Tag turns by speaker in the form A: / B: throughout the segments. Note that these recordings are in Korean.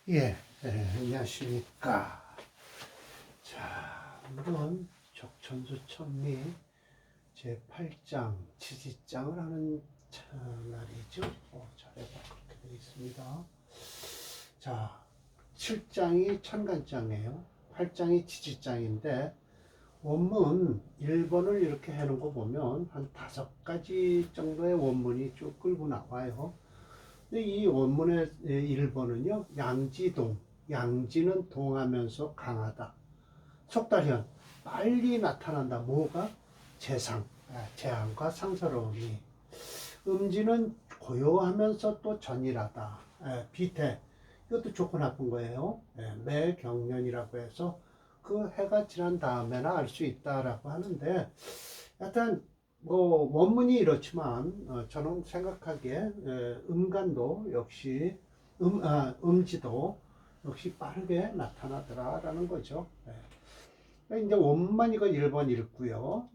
A: 예, 안녕하십니까. 자, 오늘은 적천수천리 제8장 지지장을 하는 날이죠. 자료가 그렇게 되어 있습니다. 자, 7장이 천간장이에요. 8장이 지지장인데 원문 1번을 이렇게 해놓은 거 보면 한 5가지 정도의 원문이 쭉 끌고 나와요. 근데 이 원문의 1번은요, 양지동, 양지는 동하면서 강하다. 속달현, 빨리 나타난다. 뭐가? 재상, 재앙과 상서로움이. 음지는 고요하면서 또 전일하다. 비태, 이것도 좋고 나쁜 거예요. 매경련이라고 해서 그 해가 지난 다음에나 알 수 있다라고 하는데, 하여튼 뭐 원문이 이렇지만 저는 생각하기에 음간도 역시 음지도 역시 빠르게 나타나더라라는 거죠. 이제 원만 이거 1번 읽고요.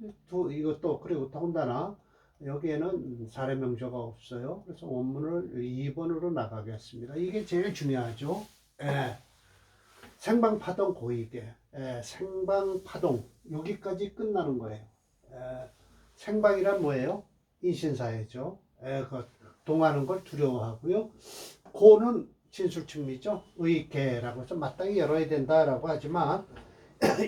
A: 이것도 그리고 더군다나 여기에는 사례 명조가 없어요. 그래서 원문을 2번으로 나가겠습니다. 이게 제일 중요하죠. 생방파동 고이게, 생방파동 여기까지 끝나는 거예요. 생방이란 뭐예요? 인신사회죠. 그 동하는 걸 두려워하고요. 고는 진술충미죠. 의계라고 해서 마땅히 열어야 된다라고 하지만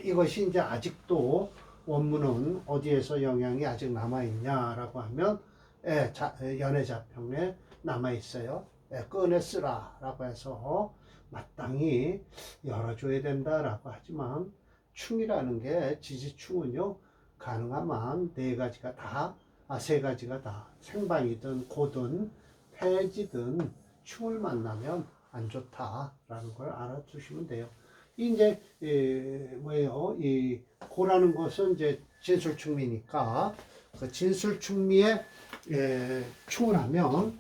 A: 이것이 이제 아직도 원문은 어디에서 영향이 아직 남아있냐라고 하면 연해자평에 남아있어요. 꺼내 쓰라라고 해서 마땅히 열어줘야 된다라고 하지만 충이라는 게 지지충은요 가능하면 4가지가 다, 3가지가 다 생방이든 고든 폐지든 충을 만나면 안 좋다라는 걸 알아두시면 돼요. 이제 뭐예요? 이 고라는 것은 이제 진술충미니까 그 진술충미에 충을 하면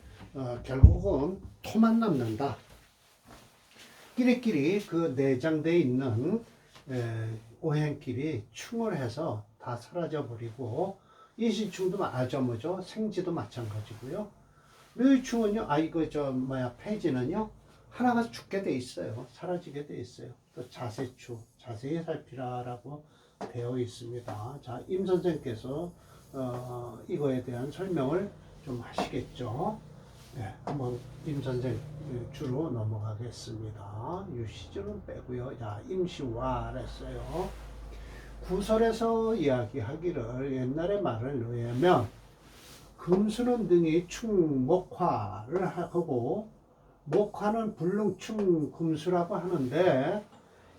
A: 결국은 토만 남는다. 끼리끼리 그 내장되어 있는 오행끼리 충을 해서 다 사라져 버리고 인신충도 뭐죠? 생지도 마찬가지고요. 묘유충은요, 폐지는요, 하나가 죽게 돼 있어요. 사라지게 돼 있어요. 또 자세추, 자세히 살피라라고 되어 있습니다. 자, 임 선생께서 이거에 대한 설명을 좀 하시겠죠. 한번 임 선생 주로 넘어가겠습니다. 유시주는 빼고요. 자, 임시와 했어요. 구설에서 이야기하기를 옛날의 말을 의하면 금수는 등이 충목화를 하고 목화는 불능충 금수라고 하는데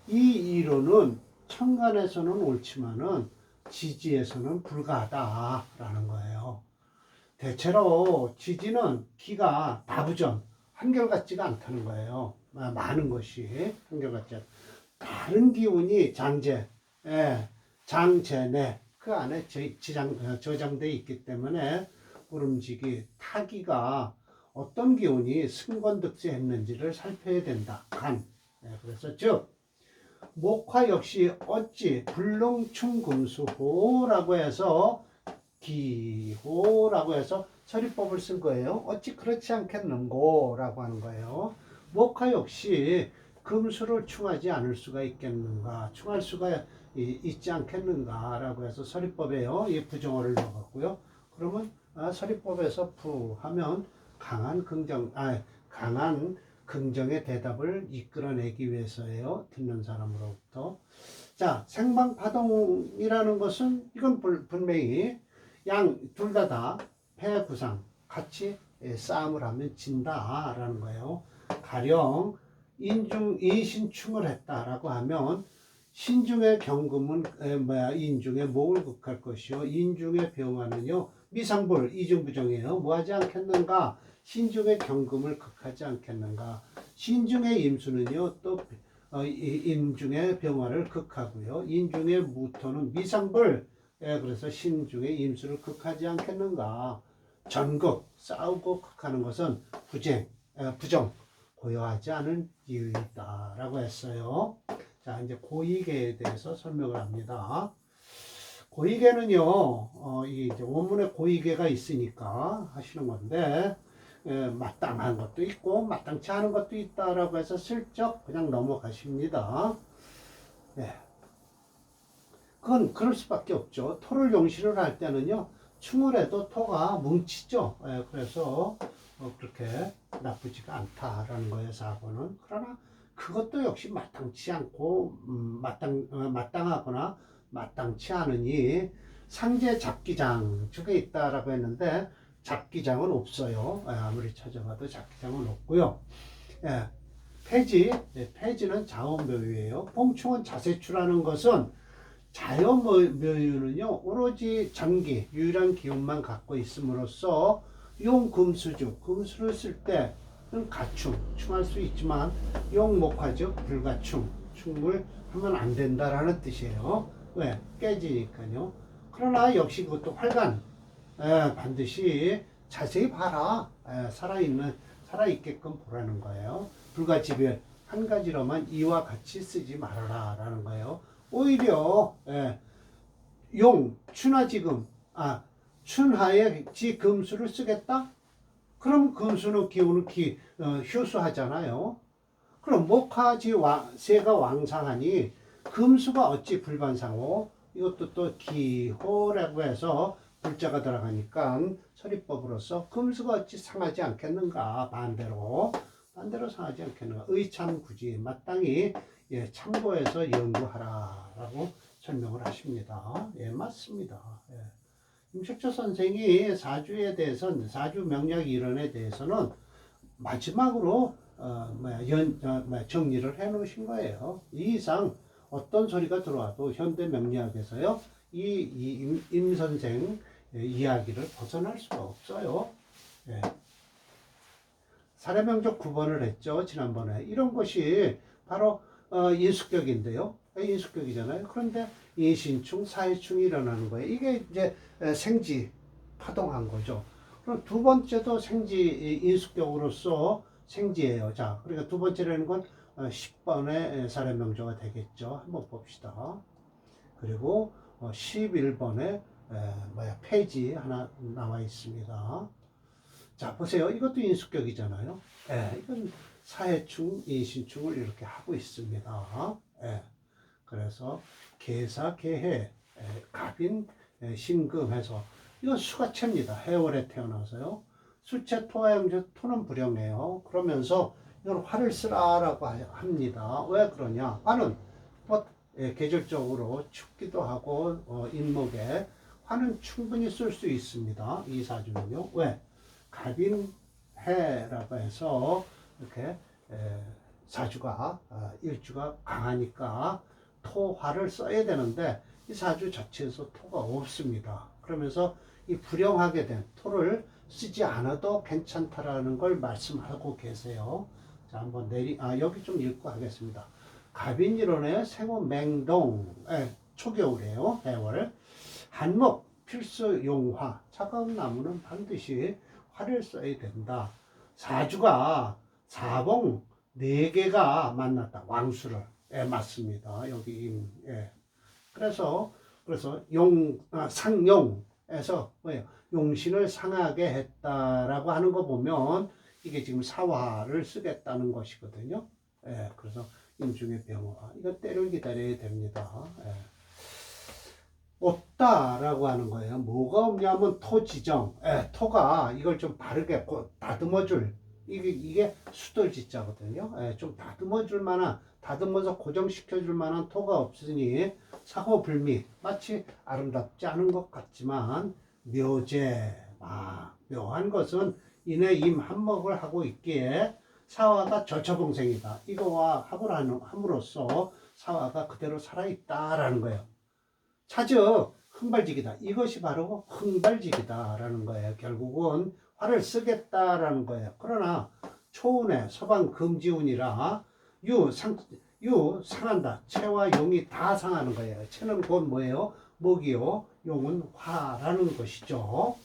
A: 이 이론은 천간에서는 옳지만은 지지에서는 불가하다라는 거예요. 대체로 지지는 기가 다부전 한결같지가 않다는 거예요. 많은 것이 한결같지 않다. 다른 기운이 장재, 장재내 그 안에 저장되어 있기 때문에 부름지기 타기가 어떤 기운이 승권득세했는지를 살펴야 된다. 간. 그래서 즉 목화 역시 어찌 불능충금수호라고 해서 기호라고 해서 서리법을 쓴 거예요. 어찌 그렇지 않겠는고라고 하는 거예요. 목화 역시 금수를 충하지 않을 수가 있겠는가, 충할 수가 있지 않겠는가라고 해서 서리법에요. 이 부정어를 넣었고요. 그러면 서리법에서 부하면 강한 긍정의 대답을 이끌어내기 위해서예요. 듣는 사람으로부터. 자, 생방파동이라는 것은 이건 분명히 둘 다 패부상 같이 싸움을 하면 진다라는 거예요. 가령 인신충을 했다라고 하면 신중의 경금은 인중의 목을 극할 것이요 인중의 병화는요 미상불 이중부정이에요. 뭐하지 않겠는가? 신중의 경금을 극하지 않겠는가? 신중의 임수는요 또 인중의 병화를 극하고요 인중의 무토는 미상불 그래서 신중의 임수를 극하지 않겠는가? 전극 싸우고 극하는 것은 부정 고요하지 않은 이유이다라고 했어요. 자, 이제 고이계에 대해서 설명을 합니다. 고이계는요, 이제 원문에 고이계가 있으니까 하시는 건데, 마땅한 것도 있고 마땅치 않은 것도 있다라고 해서 슬쩍 그냥 넘어가십니다. 예. 그건 그럴 수밖에 없죠. 토를 용신을 할 때는요, 충을 해도 토가 뭉치죠. 예, 그래서 그렇게 나쁘지가 않다라는 거예요, 사고는. 그러나 그것도 역시 마땅치 않고 마땅하거나 마땅치 않으니 상제 잡기장 쪽에 있다라고 했는데 잡기장은 없어요. 예, 아무리 찾아봐도 잡기장은 없고요. 예, 폐지는 자원묘유예요. 봉충은 자세추라는 것은 자연묘유는요 오로지 전기, 유일한 기운만 갖고 있음으로써 용금수주, 금수를 쓸 때는 가충, 충할 수 있지만 용목화즉 불가충, 충을 하면 안 된다라는 뜻이에요. 왜? 깨지니까요. 그러나 역시 그것도 활간, 반드시 자세히 봐라. 살아있게끔 보라는 거예요. 불가지별, 한 가지로만 이와 같이 쓰지 말아라 라는 거예요. 오히려 춘하지금 춘하에 지금수를 쓰겠다? 그럼 금수는 기운은 휴수하잖아요. 그럼 목화지세가 왕상하니 금수가 어찌 불반상호? 이것도 또 기호라고 해서 불자가 들어가니까 서리법으로서 금수가 어찌 상하지 않겠는가? 반대로 상하지 않겠는가? 의참구지 마땅히 참고해서 연구하라라고 설명을 하십니다. 예, 맞습니다. 예. 임식조 선생이 사주에 대해서는 사주 명략 이론에 대해서는 마지막으로 정리를 해 놓으신 거예요. 이 이상 어떤 소리가 들어와도 현대 명리학에서요 임 선생 이야기를 벗어날 수가 없어요. 예. 사례명적 9번을 했죠 지난번에. 이런 것이 바로 인수격인데요. 인수격이잖아요. 그런데 인신충, 사회충이 일어나는 거예요. 이게 이제 생지 파동한 거죠. 그럼 두 번째도 생지 인수격으로서 생지예요. 자, 그러니까 두 번째라는 건 10번의 사례명조가 되겠죠. 한번 봅시다. 그리고 11번에 폐지 하나 나와 있습니다. 자, 보세요. 이것도 인수격이잖아요. 이건 사회충, 인신충을 이렇게 하고 있습니다. 그래서 계사, 계해, 갑인, 신금 해서 이건 수가체입니다. 해월에 태어나서요. 수체, 토화영조, 토는 불영해요. 그러면서 이건 화를 쓰라라고 합니다. 왜 그러냐? 화는 계절적으로 춥기도 하고 인목에 화는 충분히 쓸 수 있습니다. 이 사주는요. 왜? 갑인해라고 해서 이렇게 사주가 일주가 강하니까 토화를 써야 되는데 이 사주 자체에서 토가 없습니다. 그러면서 이 불영하게 된 토를 쓰지 않아도 괜찮다라는 걸 말씀하고 계세요. 자, 한번 여기 좀 읽고 하겠습니다. 갑인이론의 생호 맹동, 초겨울이에요. 해월. 한목 필수 용화. 차가운 나무는 반드시 화를 써야 된다. 사주가 사봉 4개가 만났다. 왕수를. 맞습니다. 여기 그래서 상용에서 뭐예요? 용신을 상하게 했다라고 하는 거 보면 이게 지금 사화를 쓰겠다는 것이거든요. 그래서 임중의 병화. 이거 때를 기다려야 됩니다. 없다라고 하는 거예요. 뭐가 없냐면 토지정. 토가 이걸 좀 바르게 다듬어줄. 이게 수돌지자거든요. 좀 다듬어줄 만한, 다듬어서 고정시켜줄 만한 토가 없으니 사호불미. 마치 아름답지 않은 것 같지만 묘제. 묘한 것은 이내 임 한목을 하고 있기에 사화가 절처봉생이다. 이거와 합을 함으로써 사화가 그대로 살아있다라는 거예요. 차즉 흥발직이다. 이것이 바로 흥발직이다라는 거예요. 결국은 화를 쓰겠다라는 거예요. 그러나 초운에 서방 금지운이라 상한다. 체와 용이 다 상하는 거예요. 체는 곧 뭐예요? 목이요. 용은 화라는 것이죠.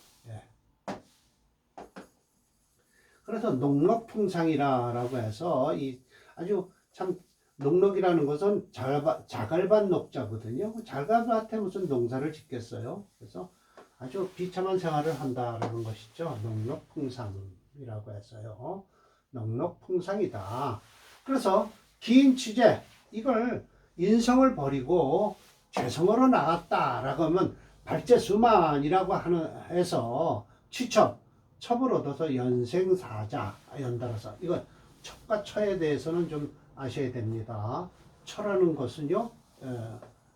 A: 그래서 녹록풍상이라고 해서 이 아주 참 녹록이라는 것은 자갈밭 녹자거든요. 자갈밭에 무슨 농사를 짓겠어요. 그래서 아주 비참한 생활을 한다라는 것이죠. 녹록풍상. 사람이라고 해서요. 넉넉풍상이다. 그래서 긴 취재, 이걸 인성을 버리고 죄성으로 나갔다라고 하면 발제수만이라고 해서 첩을 얻어서 연생사자, 연달아서 이건 첩과 처에 대해서는 좀 아셔야 됩니다. 처라는 것은요,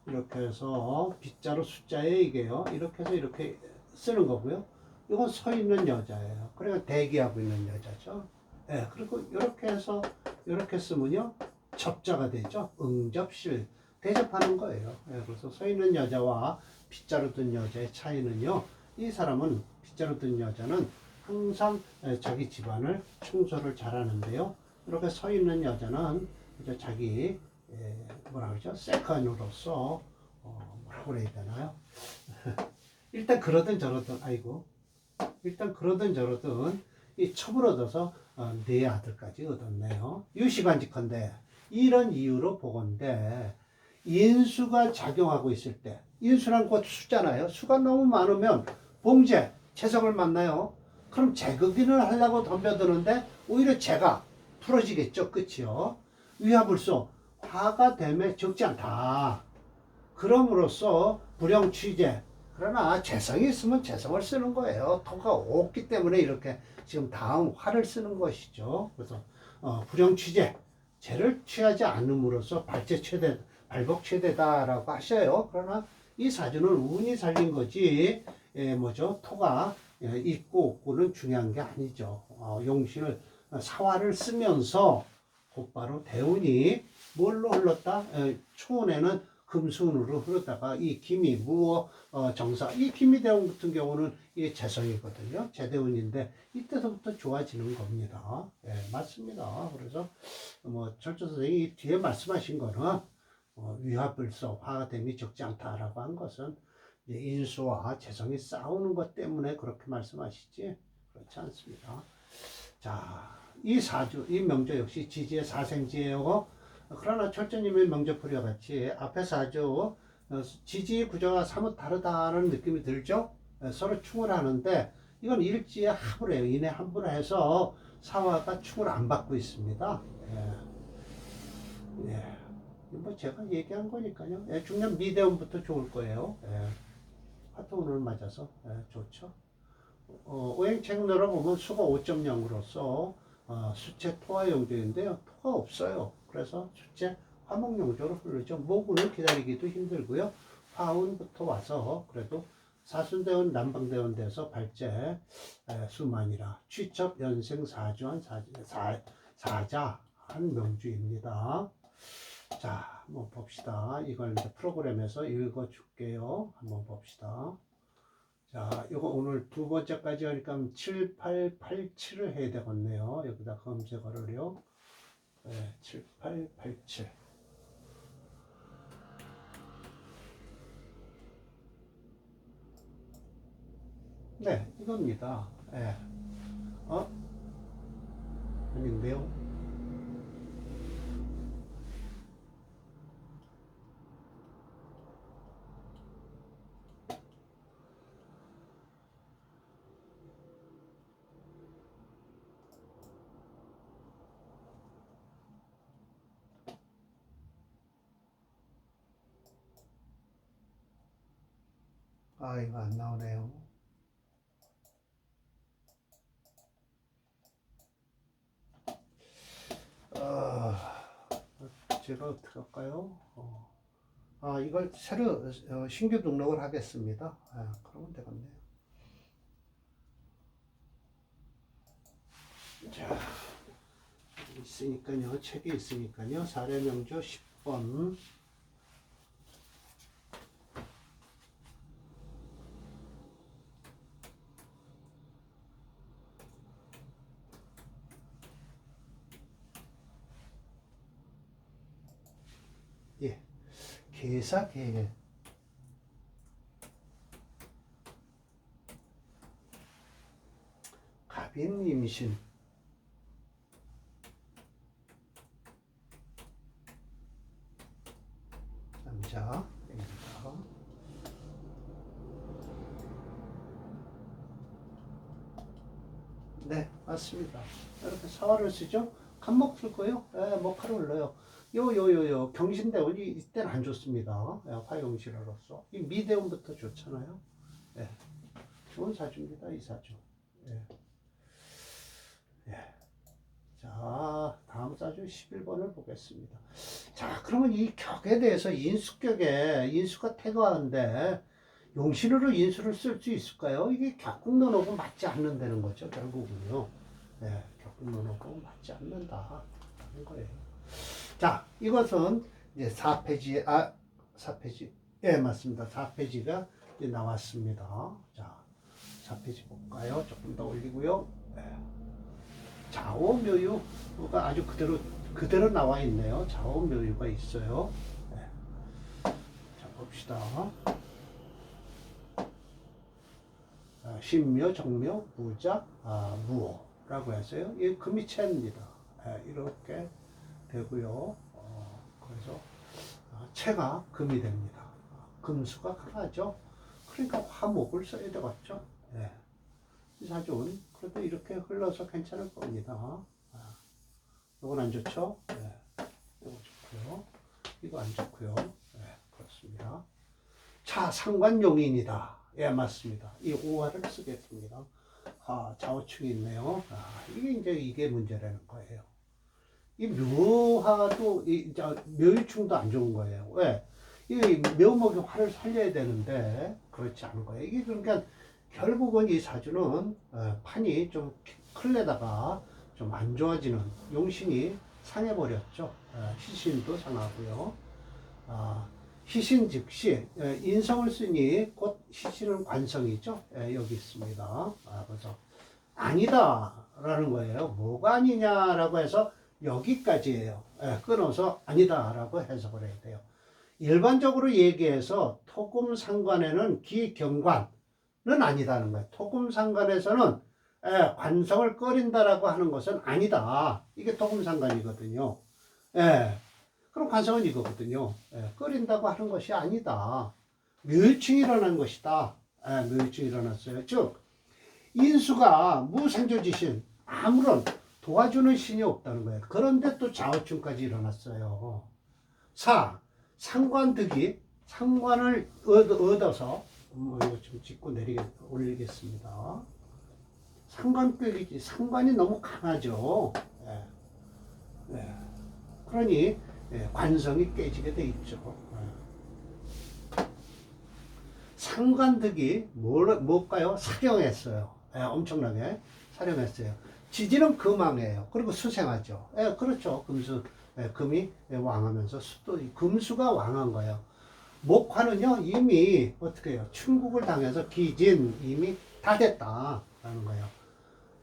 A: 이렇게 해서 빗자루 숫자에 이게요, 이렇게 해서 이렇게 쓰는 거고요. 이건 서 있는 여자예요. 그러니까 대기하고 있는 여자죠. 예, 그리고 이렇게 해서 이렇게 쓰면요, 접자가 되죠. 응접실, 대접하는 거예요. 예, 그래서 서 있는 여자와 빗자루 든 여자의 차이는요, 이 사람은, 빗자루 든 여자는 항상 자기 집안을 청소를 잘하는데요, 이렇게 서 있는 여자는 이제 자기 뭐라 그러죠? 세컨으로서 뭐라고 그래야 되나요? 일단 그러든 저러든, 아이고, 일단 그러든 저러든 이 첩을 얻어서 네 아들까지 얻었네요. 유시간직한데 이런 이유로 보건대 인수가 작용하고 있을 때, 인수란 곧 수잖아요. 수가 너무 많으면 봉제, 재성을 만나요. 그럼 재극인을 하려고 덤벼드는데 오히려 재가 풀어지겠죠. 끝이요. 위화불소, 화가 됨에 적지 않다. 그럼으로써 불용 취재, 그러나 재성이 있으면 재성을 쓰는 거예요. 토가 없기 때문에 이렇게 지금 다음 화를 쓰는 것이죠. 그래서 불용 취재, 죄를 취하지 않음으로써 발복 최대다라고 하셔요. 그러나 이 사주는 운이 살린 거지, 뭐죠? 토가 있고 없고는 중요한 게 아니죠. 용신을, 사화를 쓰면서 곧바로 대운이 뭘로 흘렀다? 초운에는 금수운으로 흐르다가 이 기미, 무어, 정사, 이 기미대운 같은 경우는 이게 재성이거든요. 재대운인데 이때서부터 좋아지는 겁니다. 예, 맞습니다. 그래서 뭐 철저 선생이 뒤에 말씀하신 거는 위화불소, 화가됨이 적지 않다라고 한 것은 이제 인수와 재성이 싸우는 것 때문에 그렇게 말씀하시지 그렇지 않습니다. 자, 이 사주, 이 명조 역시 지지의 사생지예요. 그러나 철저님의 명조풀이와 같이 앞에 사주 지지 구조가 사뭇 다르다는 느낌이 들죠. 서로 충을 하는데 이건 일지의 합을 해요. 인의 합을 해서 사화가 충을 안 받고 있습니다. 예. 예. 뭐 제가 얘기한 거니까요. 예, 중년 미대운부터 좋을 거예요. 예. 화토운을 맞아서 좋죠. 오행책로로 보면 수가 5.0으로서 수체 토화 용조인데요. 토가 없어요. 그래서 수체 화목 용조로 흐르죠. 모군을 기다리기도 힘들고요. 화운부터 와서 그래도 사순대원 남방대원 돼서 발제 수만이라 취첩 연생 사주한 사자한 명주입니다. 자, 한번 봅시다. 이걸 이제 프로그램에서 읽어 줄게요. 한번 봅시다. 자, 이거 오늘 두 번째까지 하니까 7, 8, 8, 7을 해야 되겠네요. 여기다 검색어를요. 네, 7, 8, 8, 7. 네, 이겁니다. 네. 아닌데요. 아, 이거 안 나오네요. 제가 어떻게 할까요? 이걸 새로 신규 등록을 하겠습니다. 그러면 되겠네요. 자, 있으니까요. 책이 있으니까요. 사례명조 10번. 예. 계사계획. 갑인 임신. 남자입니다. 네, 맞습니다. 이렇게 사화를 쓰죠. 간목 쓸 거예요. 예, 목화를 올려요. 요 경신대운이 이때는 안 좋습니다. 예, 화용신으로서 이 미대운부터 좋잖아요. 예, 좋은 사주입니다. 이 사주. 예. 예. 자, 다음 사주 11번을 보겠습니다. 자, 그러면 이 격에 대해서 인수격에 인수가 태거하는데 용신으로 인수를 쓸 수 있을까요? 이게 격국론하고 맞지 않는다는 거죠, 결국은요. 예, 격국론하고 맞지 않는다라는 거예요. 자, 이것은 이제 4페이지, 4페이지. 예, 맞습니다. 4페이지가 이제 나왔습니다. 자, 4페이지 볼까요? 조금 더 올리고요. 예. 좌우묘유가 아주 그대로 나와 있네요. 좌우묘유가 있어요. 네. 자, 봅시다. 신묘, 정묘, 무자, 무호라고 해서요. 이 금이 채입니다. 이렇게 되고요. 그래서 채가 금이 됩니다. 금수가 강하죠. 그러니까 화목을 써야 되겠죠. 네. 이 사주는 그래도 이렇게 흘러서 괜찮을 겁니다. 이건 안 좋죠? 네. 이거 좋고요. 이거 안 좋고요. 네, 그렇습니다. 자, 상관용인이다. 예, 맞습니다. 이 오화를 쓰겠습니다. 좌우축이 있네요. 이게 문제라는 거예요. 이 묘화도, 묘유충도 안 좋은 거예요. 왜? 이 묘목이 화를 살려야 되는데, 그렇지 않은 거예요. 이게 그러니까, 결국은 이 사주는 판이 좀 클레다가 좀 안 좋아지는 용신이 상해버렸죠. 희신도 상하고요. 희신 즉시 인성을 쓰니 곧 희신은 관성이죠. 여기 있습니다. 그래서 아니다라는 거예요. 뭐가 아니냐라고 해서 여기까지예요. 끊어서 아니다라고 해석을 해야 돼요. 일반적으로 얘기해서 토금 상관에는 기경관 는 아니다는 거예요. 토금 상관에서는 관성을 꺼린다라고 하는 것은 아니다. 이게 토금 상관이거든요. 그럼 관성은 이거거든요. 꺼린다고 하는 것이 아니다. 묘유충이 일어난 것이다. 묘유충이 일어났어요. 즉 인수가 무생조지신 아무런 도와주는 신이 없다는 거예요. 그런데 또 좌우충까지 일어났어요. 상관득이 상관을 얻어서 이거 좀 짚고 올리겠습니다. 상관격이지. 상관이 너무 강하죠. 그러니 관성이 깨지게 돼 있죠. 상관득이 뭘까요? 사령했어요. 엄청나게 사령했어요. 지지는 금왕이에요. 그리고 수생하죠. 그렇죠. 금이 왕하면서 금수가 왕한 거예요. 목화는요, 이미, 어떻게 해요? 충국을 당해서 기진, 이미 다 됐다라는 거예요.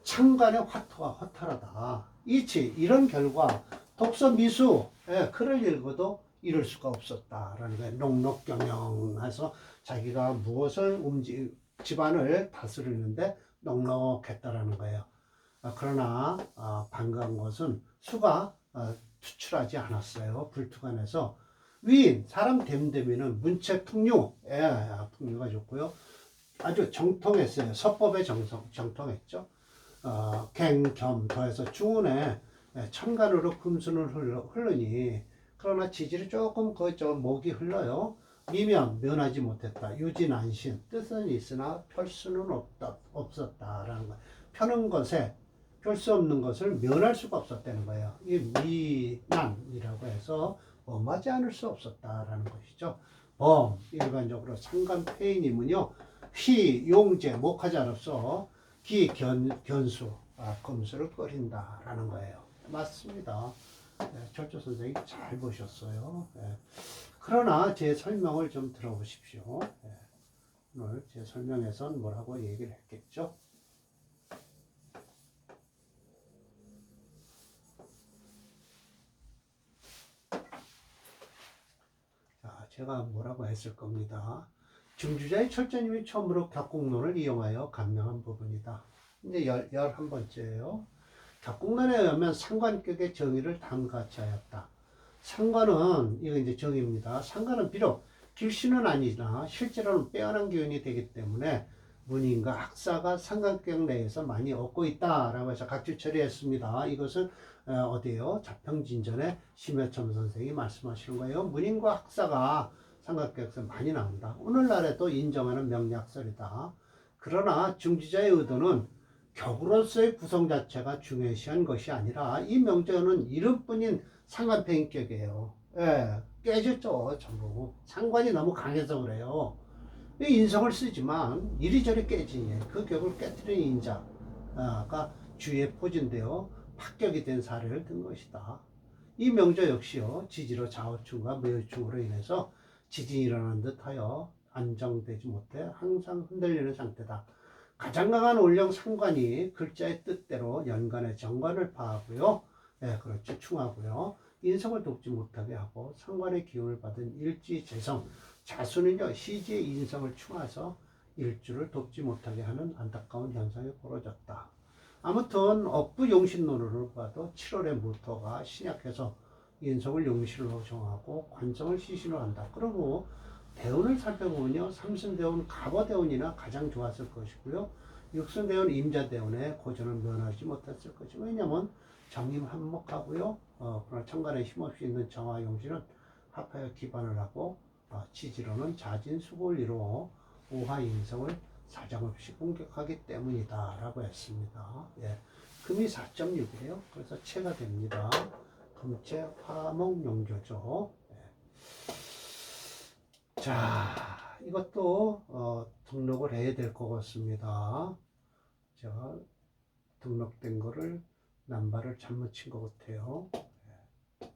A: 창간의 화토가 허탈하다. 이런 결과, 독서 미수, 글을 읽어도 이룰 수가 없었다라는 거예요. 녹록경영해서 자기가 무엇을 집안을 다스리는데 넉넉했다라는 거예요. 그러나, 반가운 것은 수가 투출하지 않았어요. 불투간해서. 위인, 사람 됨됨이는 문체풍류, 풍류가 좋고요. 아주 정통했어요. 서법의 정통했죠. 갱, 겸, 더해서 중운에 천간으로 금순을 흐르니, 그러나 지지를 조금 목이 흘러요. 미면, 면하지 못했다. 유진안신, 뜻은 있으나 펼 수는 없었다라는 거예요. 펴는 것에 펼 수 없는 것을 면할 수가 없었다는 거예요. 이 미난이라고 해서 범하지 않을 수 없었다라는 것이죠. 일반적으로 상관폐인이면요, 휘, 용제, 목화자로서 견수, 검수를 꺼린다라는 거예요. 맞습니다. 철조 선생님이 잘 보셨어요. 그러나 제 설명을 좀 들어보십시오. 오늘 제 설명에선 뭐라고 얘기를 했겠죠? 제가 뭐라고 했을 겁니다. 중주자의 철저님이 처음으로 격국론을 이용하여 감명한 부분이다. 이제 11번째예요. 격국론에 의하면 상관격의 정의를 다음같이 하였다. 상관은, 이거 이제 정의입니다. 상관은 비록 길수는 아니나 실제로는 빼어난 기운이 되기 때문에 문인과 학사가 삼각격 내에서 많이 얻고 있다라고 해서 각질 처리했습니다. 이것은 어디에요? 자평진전에 심여첨 선생이 말씀하시는 거예요. 문인과 학사가 삼각격에서 많이 나온다. 오늘날에도 인정하는 명리학설이다. 그러나 중지자의 의도는 격으로서의 구성 자체가 중요시한 것이 아니라 이 명제는 이름뿐인 상관폐인격이에요. 예, 깨졌죠 전부. 상관이 너무 강해서 그래요. 인성을 쓰지만 이리저리 깨지니 그 격을 깨뜨리는 인자가 주위에 포진되어 합격이 된 사례를 든 것이다. 이 명제 역시요 지지로 좌우충과 매우충으로 인해서 지진이 일어난 듯하여 안정되지 못해 항상 흔들리는 상태다. 가장 강한 올령 상관이 글자의 뜻대로 연관의 정관을 파하고요. 네, 그렇죠. 충하고요. 인성을 돕지 못하게 하고 상관의 기운을 받은 일지 재성 자수는요 시지의 인성을 충하서 일주를 돕지 못하게 하는 안타까운 현상이 벌어졌다. 아무튼 업부 용신론으로 봐도 7월의 무토가 신약해서 인성을 용신으로 정하고 관성을 시신으로 한다. 그리고 대운을 살펴보면요 삼순대운 갑어대운이나 가장 좋았을 것이고요 육순대운 임자대운의 고전을 면하지 못했을 것이고 왜냐하면 정임 한목하고요 그러나 천간에 힘없이 있는 정화용신은 합하여 기반을 하고 지지로는 자진수고를 이루어 오화인성을 사정없이 공격하기 때문이다 라고 했습니다. 예. 금이 4.6이에요. 그래서 체가 됩니다. 금체 화목용조죠. 예. 자, 이것도 등록을 해야 될 것 같습니다. 제가 등록된 거를 남발을 잘못 친 것 같아요. 예.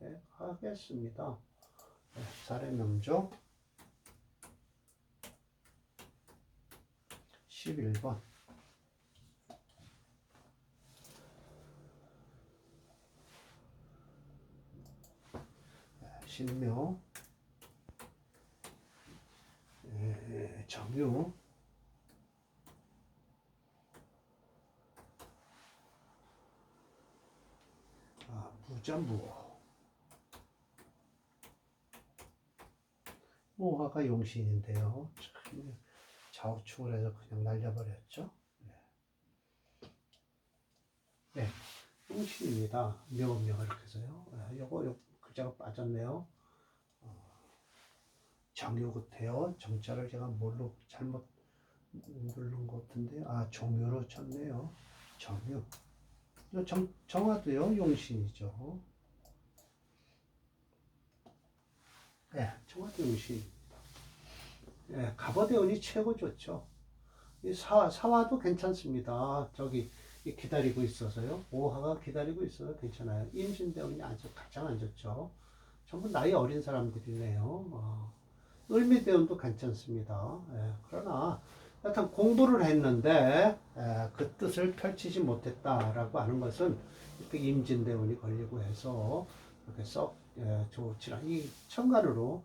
A: 예, 하겠습니다. 예, 사례명조 11번 신묘 정유 무전무호 모화가 용신인데요. 참 좌우충을 해서 그냥 날려버렸죠. 네, 용신입니다. 묘 이렇게 해서요. 요거 글자가 빠졌네요. 정유 같아요. 정자를 제가 뭘로 잘못 누른 것 같은데 정유로 쳤네요. 정유. 정화도요 용신이죠. 네, 정화도 용신입니다. 네, 갑오대운이 최고 좋죠. 이 사화도 괜찮습니다. 저기 기다리고 있어서요. 오화가 기다리고 있어서 괜찮아요. 임신대운이 아주 가장 안 좋죠. 전부 나이 어린 사람들이네요. 을미대운도 괜찮습니다. 예, 그러나 여튼 공부를 했는데 그 뜻을 펼치지 못했다라고 하는 것은 이렇게 임진대운이 걸리고 해서 이렇게 썩 좋지 않아. 이 천간으로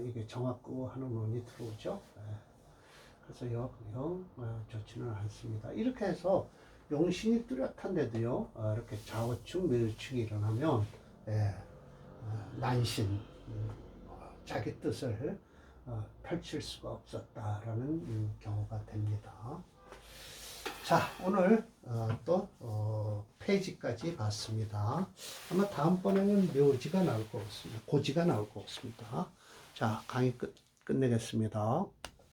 A: 이게 정합구 하는 운이 들어오죠. 그래서 영 좋지는 않습니다. 이렇게 해서 용신이 뚜렷한데도요 이렇게 좌우충 매우충이 일어나면 난신 자기 뜻을 펼칠 수가 없었다라는 경우가 됩니다. 자, 오늘 또 페이지까지 봤습니다. 아마 다음번에는 묘지가 나올 것 같습니다. 고지가 나올 것 같습니다. 자, 강의 끝내겠습니다.